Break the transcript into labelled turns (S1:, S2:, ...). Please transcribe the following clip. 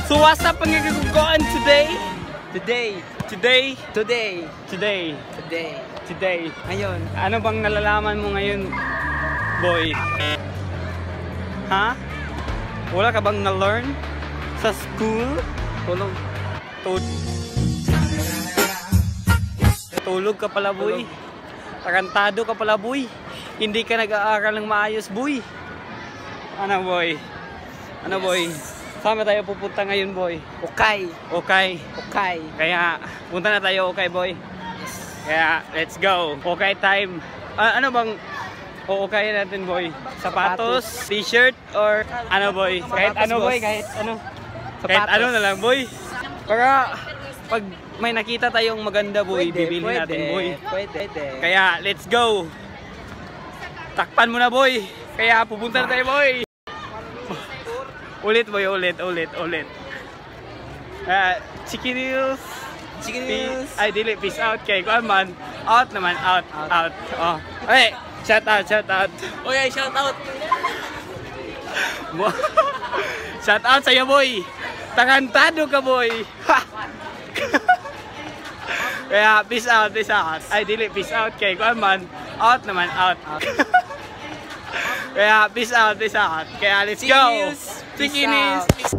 S1: So what's up ang gagawin today? Today.
S2: Ngayon.
S1: Ano bang nalalaman mo ngayon, boy? Ha? Wala ka bang na-learn sa school? Tulog ka pala, boy. Tarantado ka pala, boy. Hindi ka nag-aaral ng maayos, boy. Ano, boy? Saan tayo pupunta ngayon, boy?
S2: Okay.
S1: Kaya, punta na tayo, okay, boy? Kaya, let's go. Okay time. Ano bang okay natin, boy? Sapatos, t-shirt, or ano, boy? Kahit ano, boy? Kahit ano. Kahit ano na lang, boy. Para pag may nakita tayong maganda, boy, bibili natin, boy.
S2: Pwede.
S1: Kaya, let's go. Takpan mo na, boy. Kaya, pupunta na tayo, boy. Ulit, boy. Ulit. Chicken news. Ay, dili. Peace out. Kay kuan man. Out naman. Out. Oh. Hey, shout out.
S2: Oy, shout out.
S1: Shout out sa'yo, boy. Tarantado ka, boy. Kaya, peace out. Ay, dili. Peace out. Kay kuan man. Out naman. Out. Kaya, peace out. Kaya, let's go. Chicken news.